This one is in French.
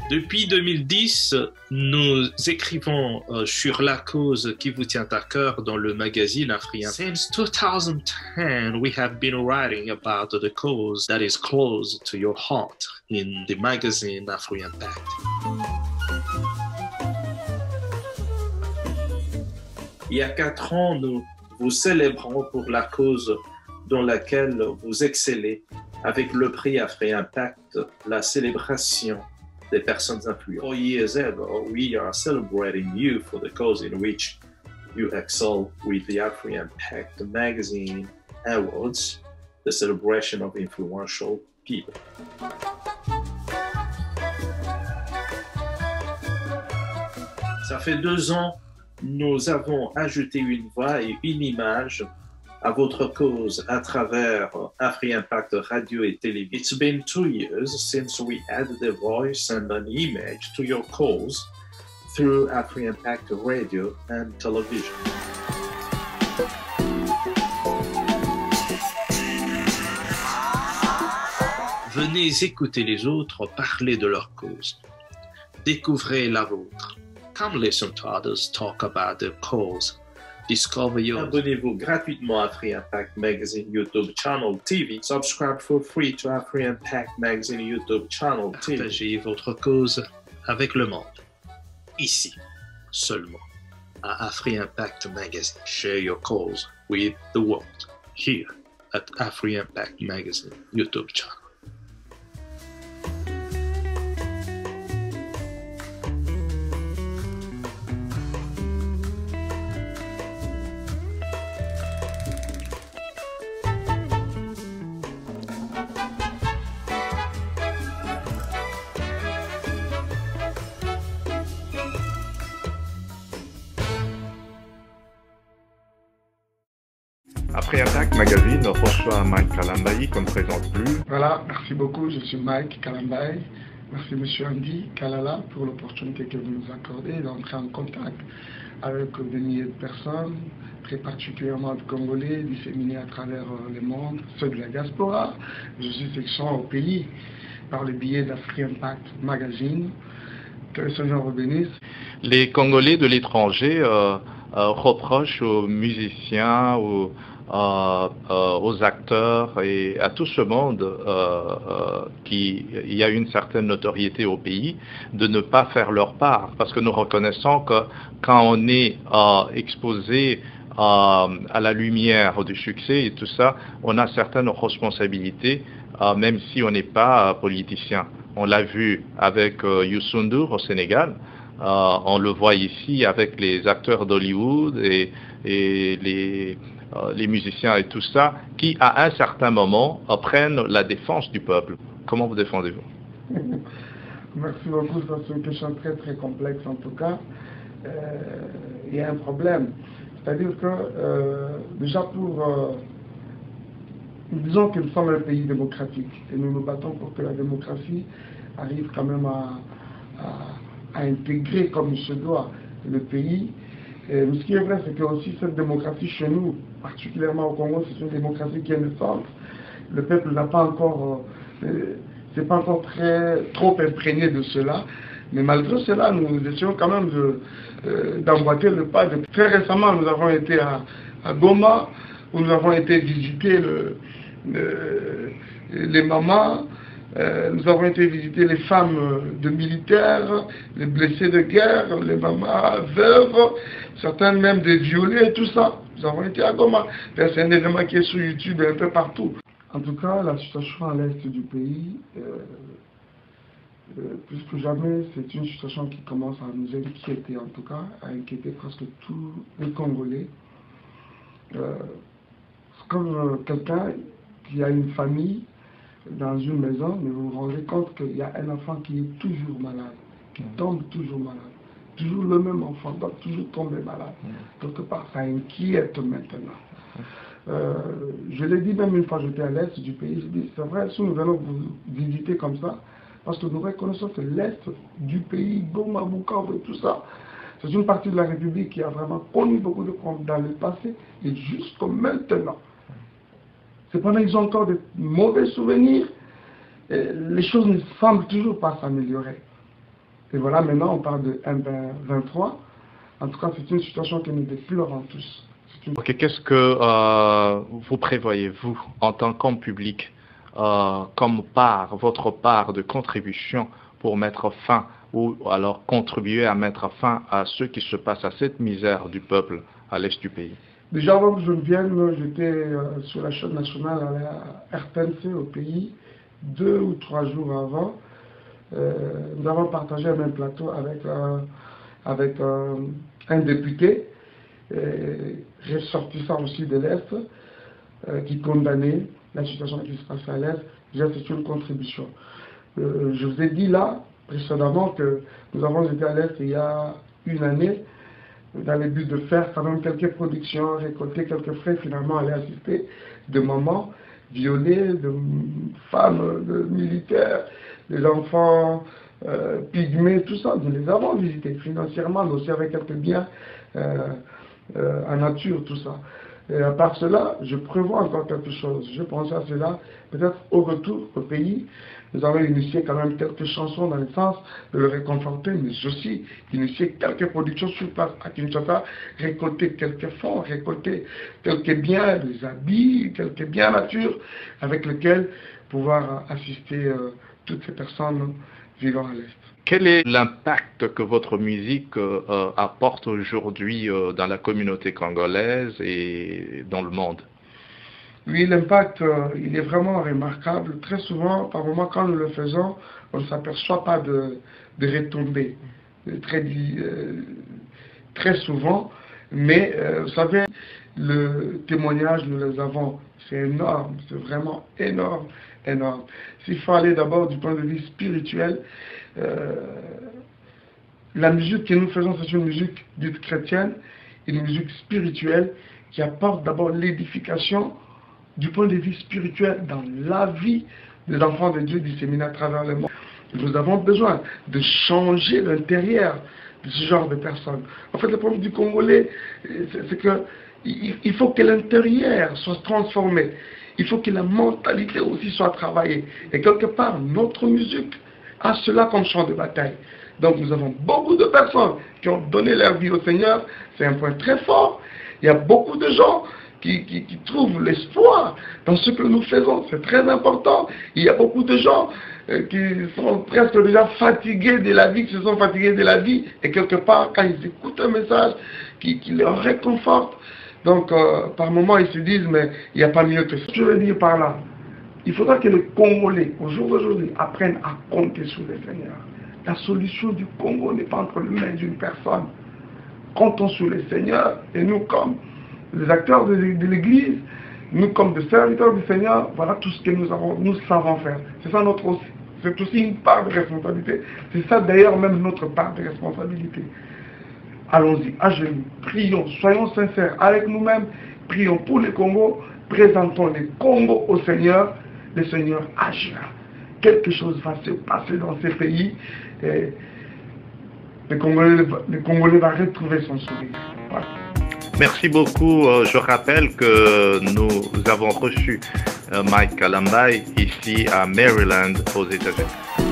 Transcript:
Depuis 2010, nous écrivons sur la cause qui vous tient à cœur dans le magazine Afri-Impact. Since 2010, we have been writing about the cause that is close to your heart in the magazine Afri-Impact. Il y a 4 ans, nous vous célébrons pour la cause dans laquelle vous excellez avec le prix Afri-Impact, la célébration des personnes influentes. 4 years ago, we are celebrating you for the cause in which you excel with the Afri-Impact Magazine Awards, the celebration of influential people. Ça fait 2 ans, nous avons ajouté une voix et une image à votre cause à travers Afri-Impact Radio et Télévision. It's been 2 years since we added a voice and an image to your cause through Afri-Impact Radio and Television. Venez écouter les autres parler de leur cause. Découvrez la vôtre. Come listen to others talk about their cause. Discover yours. Abonnez-vous gratuitement à Afri-Impact Magazine YouTube Channel TV. Subscribe for free to Afri-Impact Magazine YouTube Channel TV. Partagez votre cause avec le monde. Ici, seulement, à Afri-Impact Magazine. Share your cause with the world. Here at Afri-Impact Magazine YouTube Channel. Afri-Impact Magazine reçoit Mike Kalambayi qu'on ne présente plus. Voilà, merci beaucoup, je suis Mike Kalambayi. Merci M. Andy Kalala pour l'opportunité que vous nous accordez d'entrer en contact avec des milliers de personnes, très particulièrement de Congolais, disséminés à travers le monde, ceux de la diaspora. Je suis section au pays par le biais d'Afri-Impact Magazine. Que le Seigneur vous bénisse. Les Congolais de l'étranger reprochent aux musiciens, aux acteurs et à tout ce monde qui y a une certaine notoriété au pays de ne pas faire leur part, parce que nous reconnaissons que quand on est exposé à la lumière du succès et tout ça, on a certaines responsabilités, même si on n'est pas politicien. On l'a vu avec Youssou N'Dour au Sénégal, on le voit ici avec les acteurs d'Hollywood et les musiciens et tout ça, qui à un certain moment prennent la défense du peuple. Comment vous défendez-vous? Merci beaucoup, c'est une question très très complexe en tout cas. Il y a un problème, c'est-à-dire que déjà nous disons que nous sommes un pays démocratique et nous nous battons pour que la démocratie arrive quand même à intégrer comme il se doit le pays. Mais ce qui est vrai, c'est que aussi cette démocratie chez nous, particulièrement au Congo, c'est une démocratie qui est naissante. Le peuple n'a pas encore, c'est pas encore trop imprégné de cela. Mais malgré cela, nous essayons quand même d'emboîter le pas. Très récemment, nous avons été à Goma, où nous avons été visiter les mamans. Nous avons été visiter les femmes de militaires, les blessés de guerre, les mamans veuves, certaines même des violées, tout ça. Nous avons été à Goma. C'est un élément qui est sur YouTube et un peu partout. En tout cas, la situation à l'est du pays, plus que jamais, c'est une situation qui commence à nous inquiéter, en tout cas, à inquiéter presque tous les Congolais. C'est comme quelqu'un qui a une famille dans une maison, mais vous vous rendez compte qu'il y a un enfant qui est toujours malade, qui tombe toujours malade. Toujours le même enfant doit toujours tomber malade. Quelque part, ça inquiète maintenant. Je l'ai dit même une fois, j'étais à l'est du pays, je dis, c'est vrai, si nous allons vous visiter comme ça, parce que nous reconnaissons que l'est du pays, Goma, Bukavu et tout ça, C'est une partie de la République qui a vraiment connu beaucoup de comptes dans le passé et jusqu'au maintenant. Cependant, ils ont encore de mauvais souvenirs. Et les choses ne semblent toujours pas s'améliorer. Et voilà, maintenant on parle de M23. En tout cas, c'est une situation que nous déplorons tous. Ok, qu'est-ce que vous prévoyez, vous, en tant qu'homme public, comme votre part de contribution pour mettre fin, ou alors contribuer à mettre fin à ce qui se passe, à cette misère du peuple à l'est du pays? Déjà avant que je ne vienne, j'étais sur la chaîne nationale à la RTNC au pays, 2 ou 3 jours avant. Nous avons partagé un même plateau avec un député, ressortissant aussi de l'Est, qui condamnait la situation qui se passe à l'Est. Déjà, c'est une contribution. Je vous ai dit là, précédemment, que nous avons été à l'Est il y a une année, dans le but de faire quand même quelques productions, récolter quelques frais, finalement aller assister de mamans violées, de femmes, de militaires, des enfants pygmées, tout ça. Nous les avons visités financièrement, mais aussi avec quelques biens en nature, tout ça. Et à part cela, je prévois encore quelque chose. Je pense à cela, peut-être au retour au pays. Nous avons initié quand même quelques chansons dans le sens de le réconforter, mais aussi initier quelques productions sur place à Kinshasa, récolter quelques fonds, récolter quelques biens, des habits, quelques biens nature, avec lesquels pouvoir assister toutes ces personnes vivant à l'Est. Quel est l'impact que votre musique apporte aujourd'hui dans la communauté congolaise et dans le monde? Oui, l'impact, il est vraiment remarquable. Très souvent, par moment, quand nous le faisons, on ne s'aperçoit pas de retombées. Très souvent, mais vous savez, le témoignage, nous les avons. C'est énorme, c'est vraiment énorme, énorme. S'il faut aller d'abord du point de vue spirituel, la musique que nous faisons, c'est une musique dite chrétienne, une musique spirituelle qui apporte d'abord l'édification du point de vue spirituel dans la vie des enfants de Dieu disséminés à travers le monde. Nous avons besoin de changer l'intérieur de ce genre de personnes. En fait, le problème du Congolais, c'est que il faut que l'intérieur soit transformé. Il faut que la mentalité aussi soit travaillée. Et quelque part, notre musique a cela comme champ de bataille. Donc nous avons beaucoup de personnes qui ont donné leur vie au Seigneur. C'est un point très fort. Il y a beaucoup de gens qui trouvent l'espoir dans ce que nous faisons. C'est très important. Il y a beaucoup de gens qui sont presque déjà fatigués de la vie, qui se sont fatigués de la vie. Et quelque part, quand ils écoutent un message qui les réconforte, donc par moments ils se disent, mais il n'y a pas mieux que ça. Je veux dire par là, il faudra que les Congolais, au jour d'aujourd'hui, apprennent à compter sur le Seigneur. La solution du Congo n'est pas entre les mains d'une personne. Comptons sur le Seigneur et nous, comme les acteurs de l'Église, nous, comme des serviteurs du Seigneur, voilà tout ce que nous savons faire. C'est ça c'est aussi une part de responsabilité. C'est ça d'ailleurs même notre part de responsabilité. Allons-y, à genoux, prions, soyons sincères avec nous-mêmes, prions pour le Congo, présentons le Congo au Seigneur, le Seigneur agira. Quelque chose va se passer dans ces pays et le Congolais va retrouver son sourire. Voilà. Merci beaucoup. Je rappelle que nous avons reçu Mike Kalambai ici à Maryland aux États-Unis.